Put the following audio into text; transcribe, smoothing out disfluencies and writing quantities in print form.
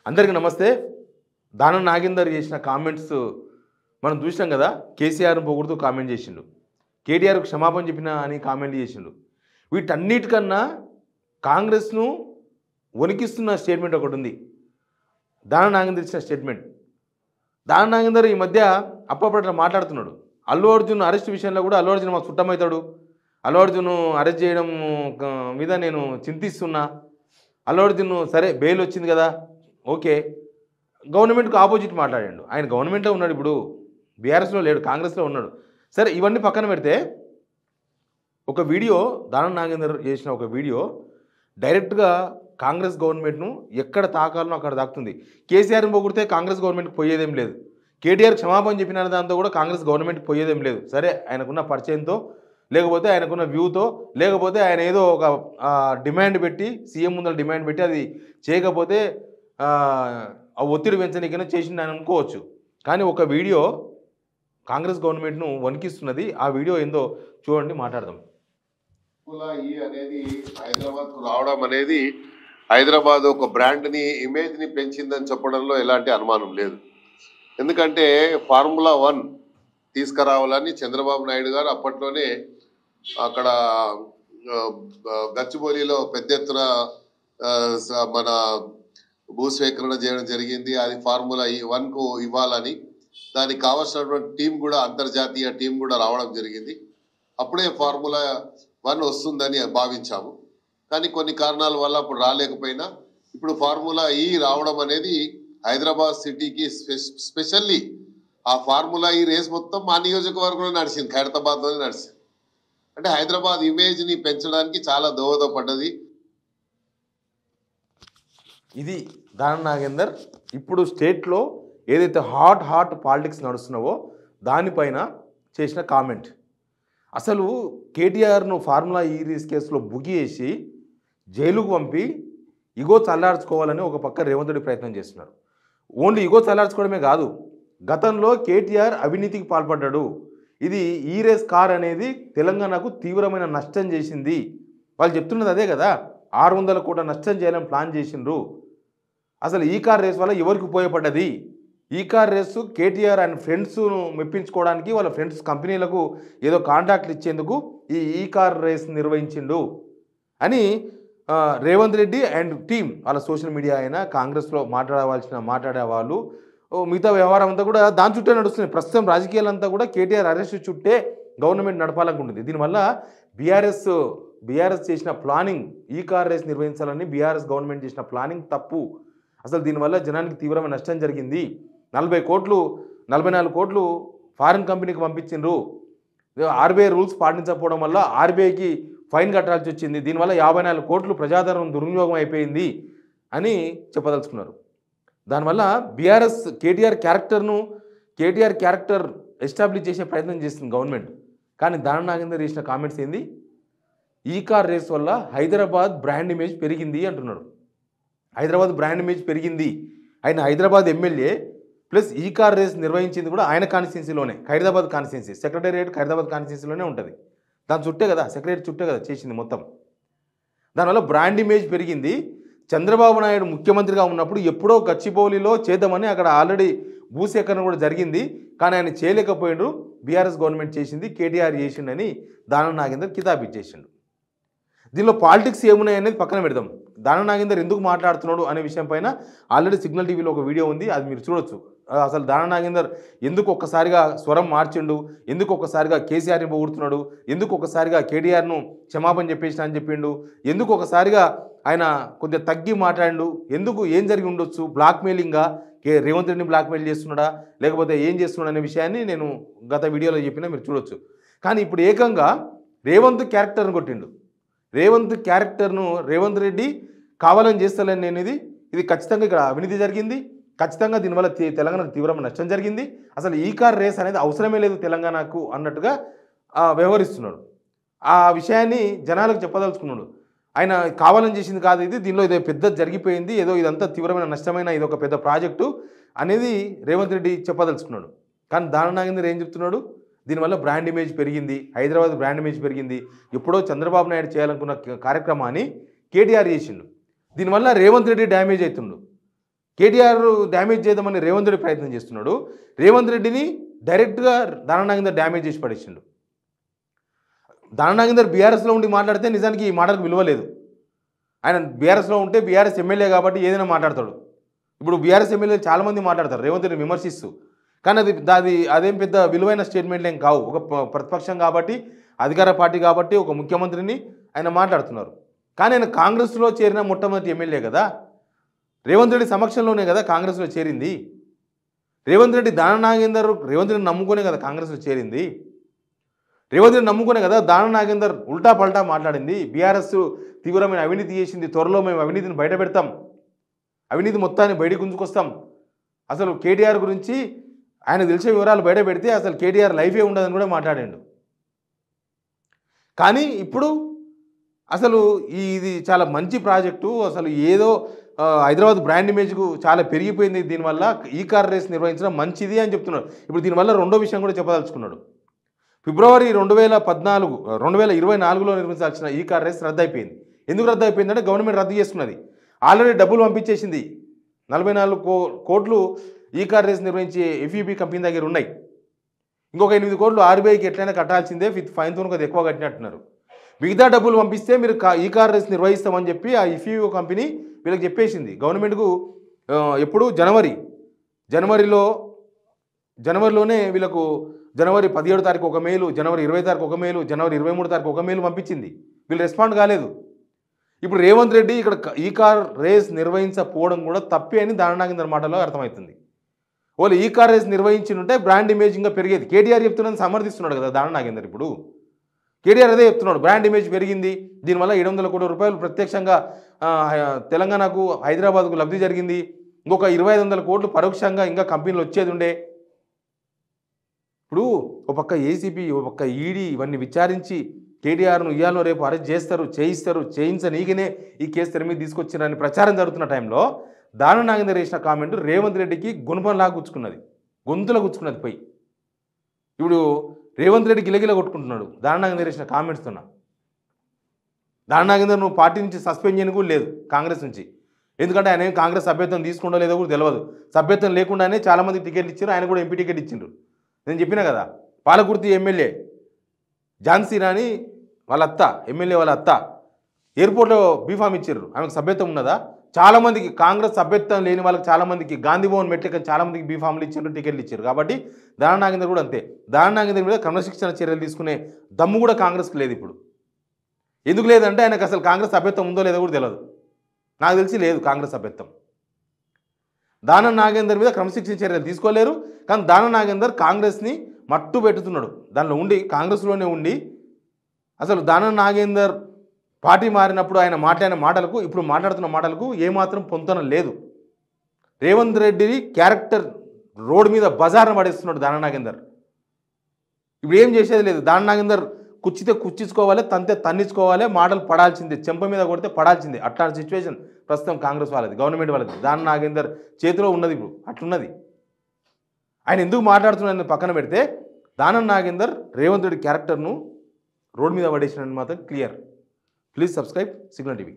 అందరికీ నమస్తే. దానం నాగేందర్ చేసిన కామెంట్స్ మనం చూసాం కదా. కేసీఆర్ను పొగుడుతూ కామెంట్ చేసిండు, కేటీఆర్కు క్షమాపణ చెప్పిన అని కామెంట్ చేసిండు. వీటన్నిటికన్నా కాంగ్రెస్ను వణికిస్తున్న స్టేట్మెంట్ ఒకటి ఉంది, దానం నాగేందర్ ఇచ్చిన స్టేట్మెంట్. దానం నాగేందర్ ఈ మధ్య అప్పట్లో మాట్లాడుతున్నాడు. అల్లు అర్జున్ అరెస్ట్ విషయంలో కూడా అల్లు అర్జున్ మాకు చుట్టమవుతాడు, అల్లు అర్జున్ అరెస్ట్ చేయడం మీద నేను చింతిస్తున్నా, అల్లు అర్జున్ సరే బెయిల్ వచ్చింది కదా ఓకే, గవర్నమెంట్కి ఆపోజిట్ మాట్లాడాడు. ఆయన గవర్నమెంట్లో ఉన్నాడు, ఇప్పుడు బీఆర్ఎస్లో లేడు, కాంగ్రెస్లో ఉన్నాడు. సరే ఇవన్నీ పక్కన పెడితే ఒక వీడియో దానం నాగేందర్ చేసిన ఒక వీడియో డైరెక్ట్గా కాంగ్రెస్ గవర్నమెంట్ను ఎక్కడ తాకాలనో అక్కడ తాకుతుంది. కేసీఆర్ని పొగిడితే కాంగ్రెస్ గవర్నమెంట్కి పోయేదేం లేదు, కేటీఆర్ క్షమాపణ చెప్పిన దాంతో కూడా కాంగ్రెస్ గవర్నమెంట్కి పోయేదేం లేదు. సరే ఆయనకున్న పరిచయంతో, లేకపోతే ఆయనకున్న వ్యూతో, లేకపోతే ఆయన ఏదో ఒక డిమాండ్ పెట్టి సీఎం ముందర డిమాండ్ పెట్టి అది చేయకపోతే ఆ ఒత్తిడి పెంచనీకైనా చేసింది అని అనుకోవచ్చు. కానీ ఒక వీడియో కాంగ్రెస్ గవర్నమెంట్ను వణికిస్తున్నది. ఆ వీడియో ఏందో చూడండి, మాట్లాడదాం. అనేది హైదరాబాద్కు రావడం అనేది హైదరాబాద్ ఒక బ్రాండ్ని, ఇమేజ్ని పెంచిందని చెప్పడంలో ఎలాంటి అనుమానం లేదు. ఎందుకంటే ఫార్ములా 1 తీసుకురావాలని చంద్రబాబు నాయుడు గారు అప్పట్లోనే అక్కడ గచ్చిబౌలిలో పెద్ద ఎత్తున మన భూసేకరణ చేయడం జరిగింది. అది ఫార్ములా 1కు ఇవ్వాలని, దానికి కావాల్సినటువంటి టీం కూడా, అంతర్జాతీయ టీం కూడా రావడం జరిగింది. అప్పుడే ఫార్ములా 1 వస్తుందని భావించాము. కానీ కొన్ని కారణాల వల్ల అప్పుడు రాలేకపోయినా ఇప్పుడు ఫార్ములా రావడం అనేది హైదరాబాద్ సిటీకి స్పెషల్లీ ఆ ఫార్ములా రేస్ మొత్తం మా నియోజకవర్గంలో నడిచింది, ఖైరతాబాద్లోనే నడిచింది. అంటే హైదరాబాద్ ఇమేజ్ని పెంచడానికి చాలా దోహదపడ్డది. ఇది దానం నాగేందర్ ఇప్పుడు స్టేట్లో ఏదైతే హాట్ పాలిటిక్స్ నడుస్తున్నావో దానిపైన చేసిన కామెంట్. అసలు కేటీఆర్ను ఫార్ములా రేస్ కేసులో బుగి వేసి జైలుకు పంపి ఇగో చల్లార్చుకోవాలని ఒక పక్క రేవంత్ రెడ్డి ప్రయత్నం చేస్తున్నారు. ఓన్లీ ఇగో చల్లార్చుకోవడమే కాదు, గతంలో కేటీఆర్ అవినీతికి పాల్పడ్డాడు, ఇది రేస్ కార్ అనేది తెలంగాణకు తీవ్రమైన నష్టం చేసింది. వాళ్ళు చెప్తున్నది అదే కదా, 600 కోట్ల నష్టం చేయాలని ప్లాన్ చేసిండ్రు. అసలు ఈ కార్ రేస్ వల్ల ఎవరికి ఉపయోగపడ్డది? ఈ కార్ రేసు కేటీఆర్ అండ్ ఫ్రెండ్స్ను మెప్పించుకోవడానికి, వాళ్ళ ఫ్రెండ్స్ కంపెనీలకు ఏదో కాంట్రాక్ట్లు ఇచ్చేందుకు ఈ కార్ రేస్ నిర్వహించిండు అని రేవంత్ రెడ్డి అండ్ టీం, వాళ్ళ సోషల్ మీడియా అయినా కాంగ్రెస్లో మాట్లాడే వాళ్ళు మిగతా వ్యవహారం అంతా కూడా దాని చుట్టే నడుస్తుంది. ప్రస్తుతం రాజకీయాలంతా కూడా కేటీఆర్ అరెస్ట్ చుట్టే గవర్నమెంట్ నడపాలనుకుంటుంది. దీనివల్ల బీఆర్ఎస్ చేసిన ప్లానింగ్, ఈ కార్ రేస్ నిర్వహించాలని బీఆర్ఎస్ గవర్నమెంట్ చేసిన ప్లానింగ్ తప్పు. అసలు దీనివల్ల జనానికి తీవ్రమైన నష్టం జరిగింది. 44 కోట్లు ఫారిన్ కంపెనీకి పంపించిండ్రు. ఆర్బీఐ రూల్స్ పాటించకపోవడం వల్ల ఆర్బీఐకి ఫైన్ కట్టాల్సి వచ్చింది. దీనివల్ల 54 కోట్లు ప్రజాధనం దుర్వినియోగం అయిపోయింది అని చెప్పదలుచుకున్నారు. దానివల్ల బీఆర్ఎస్ కేటీఆర్ క్యారెక్టర్ ఎస్టాబ్లిష్ చేసే ప్రయత్నం చేస్తుంది గవర్నమెంట్. కానీ దానం నాగేందర్ చేసిన కామెంట్స్ ఏంది, ఈ కార్ రేస్ వల్ల హైదరాబాద్ బ్రాండ్ ఇమేజ్ పెరిగింది అంటున్నాడు. హైదరాబాద్ బ్రాండ్ ఇమేజ్ పెరిగింది. ఆయన హైదరాబాద్ ఎమ్మెల్యే ప్లస్ ఈ కార్ రేస్ నిర్వహించింది కూడా ఆయన కాన్స్టిట్యున్సీలోనే, ఖైరతాబాద్ కాన్స్టిట్యున్సీ సెక్రటేరియట్ ఖైరతాబాద్ కాన్స్టిట్యున్సీలోనే ఉంటుంది. దాని చుట్టే కదా, సెక్రటరీ చుట్టే కదా చేసింది మొత్తం. దానివల్ల బ్రాండ్ ఇమేజ్ పెరిగింది. చంద్రబాబు నాయుడు ముఖ్యమంత్రిగా ఉన్నప్పుడు ఎప్పుడో గచ్చిబౌలిలో చేద్దామని అక్కడ ఆల్రెడీ భూసేకరణ కూడా జరిగింది, కానీ ఆయన చేయలేకపోయిండు. బీఆర్ఎస్ గవర్నమెంట్ చేసింది, కేటీఆర్ చేసిండని దానం నాగేందర్ కితాబ్ ఇచ్చేసిండు. దీనిలో పాలిటిక్స్ ఏమున్నాయి అనేది పక్కన పెడదాం. దానం నాగేందర్ ఎందుకు మాట్లాడుతున్నాడు అనే విషయం పైన ఆల్రెడీ సిగ్నల్ టీవీలో ఒక వీడియో ఉంది, అది మీరు చూడొచ్చు. అసలు దానం నాగేందర్ ఎందుకు ఒక్కసారిగా స్వరం మార్చిండు, ఎందుకు ఒక్కసారిగా కేసీఆర్ని పొగుడుతున్నాడు, ఎందుకు ఒక్కసారిగా కేటీఆర్ను క్షమాపణ చెప్పేసిన అని చెప్పిండు, ఎందుకు ఒకసారిగా ఆయన కొద్దిగా తగ్గి మాట్లాడిండు, ఎందుకు ఏం జరిగి ఉండొచ్చు, బ్లాక్మెయిలింగ్గా రేవంత్ రెడ్డిని బ్లాక్మెయిల్ చేస్తున్నాడా లేకపోతే ఏం చేస్తున్నాడు అనే విషయాన్ని నేను గత వీడియోలో చెప్పినా మీరు చూడొచ్చు. కానీ ఇప్పుడు ఏకంగా రేవంత్ క్యారెక్టర్ను కొట్టిండు. రేవంత్ రెడ్డి కావాలని చేస్తానని నేను ఇది ఖచ్చితంగా ఇక్కడ అవినీతి జరిగింది, ఖచ్చితంగా దీనివల్ల తెలంగాణకు తీవ్రమైన నష్టం జరిగింది, అసలు ఈ కార్ రేస్ అనేది అవసరమే లేదు తెలంగాణకు అన్నట్టుగా వ్యవహరిస్తున్నాడు. ఆ విషయాన్ని జనాలకు చెప్పదలుచుకున్నాడు. ఆయన కావాలని చేసింది కాదు ఇది, దీనిలో ఇదో పెద్ద జరిగిపోయింది, ఏదో ఇదంతా తీవ్రమైన నష్టమైన ఇది ఒక పెద్ద ప్రాజెక్టు అనేది రేవంత్ రెడ్డి చెప్పదలుచుకున్నాడు. కానీ దానం నాగేందర్ ఏం చెప్తున్నాడు, దీనివల్ల బ్రాండ్ ఇమేజ్ పెరిగింది, హైదరాబాద్ బ్రాండ్ ఇమేజ్ పెరిగింది, ఎప్పుడో చంద్రబాబు నాయుడు చేయాలనుకున్న కార్యక్రమాన్ని కేటీఆర్ చేసిండు, దీనివల్ల రేవంత్ రెడ్డి డ్యామేజ్ అవుతుండు. కేటీఆర్ డ్యామేజ్ చేద్దామని రేవంత్ రెడ్డి ప్రయత్నం చేస్తున్నాడు. రేవంత్ రెడ్డిని డైరెక్ట్గా దానం నాగేందర్ డ్యామేజ్ చేసి పడేసిండు. దానం నాగేందర్ బీఆర్ఎస్లో ఉండి మాట్లాడితే నిజానికి ఈ మాటలకు విలువ లేదు. ఆయన బీఆర్ఎస్లో ఉంటే బీఆర్ఎస్ ఎమ్మెల్యే కాబట్టి ఏదైనా మాట్లాడతాడు. ఇప్పుడు బీఆర్ఎస్ ఎమ్మెల్యేలు చాలామంది మాట్లాడతారు రేవంత్ రెడ్డిని విమర్శిస్తూ, కానీ అదేం పెద్ద విలువైన స్టేట్మెంట్లు ఏం కావు. ఒక ప్రతిపక్షం కాబట్టి, అధికార పార్టీ కాబట్టి, ఒక ముఖ్యమంత్రిని ఆయన మాట్లాడుతున్నారు. కానీ ఆయన కాంగ్రెస్లో చేరిన మొట్టమొదటి ఎమ్మెల్యే కదా, రేవంత్ రెడ్డి సమక్షంలోనే కదా కాంగ్రెస్లో చేరింది. రేవంత్ రెడ్డి దానం నాగేందర్ రేవంత్ రెడ్డి నమ్ముకునే కదా కాంగ్రెస్లో చేరింది. రేవంత్ రెడ్డి నమ్ముకునే కదా దానం నాగేందర్ ఉల్టా పల్టా మాట్లాడింది. బీఆర్ఎస్ తీవ్రమైన అవినీతి చేసింది, త్వరలో మేము అవినీతిని బయట పెడతాం, అవినీతి మొత్తాన్ని బయటకు గుంజుకొస్తాం. అసలు కేటీఆర్ గురించి ఆయన తెలిసే వివరాలు బయట పెడితే అసలు కేటీఆర్ లైఫే ఉండదని కూడా మాట్లాడాడు. కానీ ఇప్పుడు అసలు ఇది చాలా మంచి ప్రాజెక్టు, అసలు ఏదో హైదరాబాద్ బ్రాండ్ ఇమేజ్కు చాలా పెరిగిపోయింది, దీనివల్ల ఈ కార్ రేస్ నిర్వహించడం మంచిది అని చెప్తున్నాడు. ఇప్పుడు దీనివల్ల రెండో విషయం కూడా చెప్పదలుచుకున్నాడు. ఫిబ్రవరి 2024లో నిర్మించాల్సిన ఈ కార్ రేస్ రద్దయిపోయింది. ఎందుకు రద్దయిపోయిందంటే గవర్నమెంట్ రద్దు చేసుకున్నది. ఆల్రెడీ డబ్బులు పంపించేసింది. 44 కోట్లు ఈ కార్ రేస్ నిర్వహించే ఎఫ్ఈబి కంపెనీ దగ్గర ఉన్నాయి. ఇంకొక 8 కోట్లు ఆర్బీఐకి ఎట్లయినా కట్టాల్సిందే, విత్ ఫైన్తో కొద్దిగా ఎక్కువ కట్టినట్టున్నారు. మిగతా డబ్బులు పంపిస్తే మీరు ఈ కార్ రేస్ నిర్వహిస్తామని చెప్పి ఆ ఎఫ్ఈఓ కంపెనీ వీళ్ళకి చెప్పేసింది. గవర్నమెంట్కు ఎప్పుడు జనవరిలోనే వీళ్ళకు జనవరి 17 తారీఖు ఒక మెయిల్, జనవరి 20 తారీఖు ఒక మెయిల్, జనవరి 23 తారీఖు ఒక మెయిల్ పంపించింది. వీళ్ళు రెస్పాండ్ కాలేదు. ఇప్పుడు రేవంత్ రెడ్డి ఇక్కడ ఈ కార్ రేస్ నిర్వహించకపోవడం కూడా తప్పే అని దానం నాగేందర్ మాటలో అర్థమవుతుంది. వాళ్ళు ఈ కార్ రేస్ నిర్వహించుంటే బ్రాండ్ ఇమేజ్ ఇంకా పెరిగేది. కేటీఆర్ చెప్తున్నది సమర్థిస్తున్నాడు కదా దానం నాగేందర్. ఇప్పుడు కేటీఆర్ అదే చెప్తున్నాడు, బ్రాండ్ ఇమేజ్ పెరిగింది, దీనివల్ల 700 కోట్ల రూపాయలు ప్రత్యక్షంగా తెలంగాణకు, హైదరాబాద్కు లబ్ధి జరిగింది, ఇంకొక 2500 కోట్లు పరోక్షంగా ఇంకా కంపెనీలు వచ్చేది ఉండే. ఇప్పుడు ఒక పక్క ఏసీబీ, ఒక పక్క ఈడీ ఇవన్నీ విచారించి కేటీఆర్ను ఇయ్యాలో రేపు అరెస్ట్ చేస్తారు, చేయించనీకనే ఈ కేసు తెర మీద తీసుకొచ్చారని ప్రచారం జరుగుతున్న టైంలో దానం నాగేందర్ చేసిన కామెంట్ రేవంత్ రెడ్డికి గుణపంలాగా గుచ్చుకున్నది, గొంతులో గుచ్చుకున్నది పోయి. ఇప్పుడు రేవంత్ రెడ్డి గిలగిల కొట్టుకుంటున్నాడు దానం నాగేందర్ చేసిన కామెంట్స్తో. దానం నాగేందర్ నువ్వు పార్టీ నుంచి సస్పెండ్ చేయని కూడా లేదు కాంగ్రెస్ నుంచి, ఎందుకంటే ఆయన కాంగ్రెస్ సభ్యత్వం తీసుకుంటో లేదో కూడా తెలియదు. సభ్యత్వం లేకుండానే చాలామంది టికెట్లు ఇచ్చారు, ఆయన కూడా ఎంపీ టికెట్ ఇచ్చిండ్రు. నేను చెప్పినా కదా, పాలకుర్తి ఎమ్మెల్యే ఝాన్సీ రాణి వాళ్ళ అత్త, ఎమ్మెల్యే వాళ్ళ అత్త ఎయిర్పోర్ట్లో బీఫామ్ ఇచ్చారు, ఆమెకు సభ్యత్వం ఉన్నదా? చాలామందికి కాంగ్రెస్ సభ్యత్వం లేని వాళ్ళకి చాలామందికి గాంధీ భవన్ మెట్లకి చాలామందికి బీఫామ్లు ఇచ్చారు, టికెట్లు ఇచ్చారు. కాబట్టి దానం నాగేందర్ కూడా అంతే. దానం నాగేందర్ మీద క్రమశిక్షణ చర్యలు తీసుకునే దమ్ము కూడా కాంగ్రెస్కి లేదు ఇప్పుడు. ఎందుకు లేదంటే ఆయనకు అసలు కాంగ్రెస్ సభ్యత్వం ఉందో లేదో కూడా తెలియదు. నాకు తెలిసి లేదు కాంగ్రెస్ సభ్యత్వం. దానం నాగేందర్ మీద క్రమశిక్షణ చర్యలు తీసుకోలేరు. కానీ దానం నాగేందర్ కాంగ్రెస్ని మట్టు పెట్టుతున్నాడు, దానిలో ఉండి కాంగ్రెస్లోనే ఉండి. అసలు దానం నాగేందర్ పార్టీ మారినప్పుడు ఆయన మాట్లాడిన మాటలకు ఇప్పుడు మాట్లాడుతున్న మాటలకు ఏమాత్రం పొంతన లేదు. రేవంత్ రెడ్డి క్యారెక్టర్ రోడ్డు మీద బజార్ను పడేస్తున్నాడు దానం నాగేందర్. ఇప్పుడు ఏం చేసేది లేదు. దానం నాగేందర్ కుచ్చితే కుచ్చించుకోవాలి, తంతే తన్నించుకోవాలి, మాటలు పడాల్సిందే, చెంప మీద కొడితే పడాల్సిందే. అట్లాంటి సిచ్యువేషన్ ప్రస్తుతం కాంగ్రెస్ వాళ్ళది, గవర్నమెంట్ వాళ్ళది. దానం నాగేందర్ చేతిలో ఉన్నది ఇప్పుడు, అట్లున్నది. ఆయన ఎందుకు మాట్లాడుతున్నాడని పక్కన పెడితే దానం నాగేందర్ రేవంత్ రెడ్డి క్యారెక్టర్ను రోడ్ మీద పడేసినని మాత్రం clear. Please subscribe signal TV.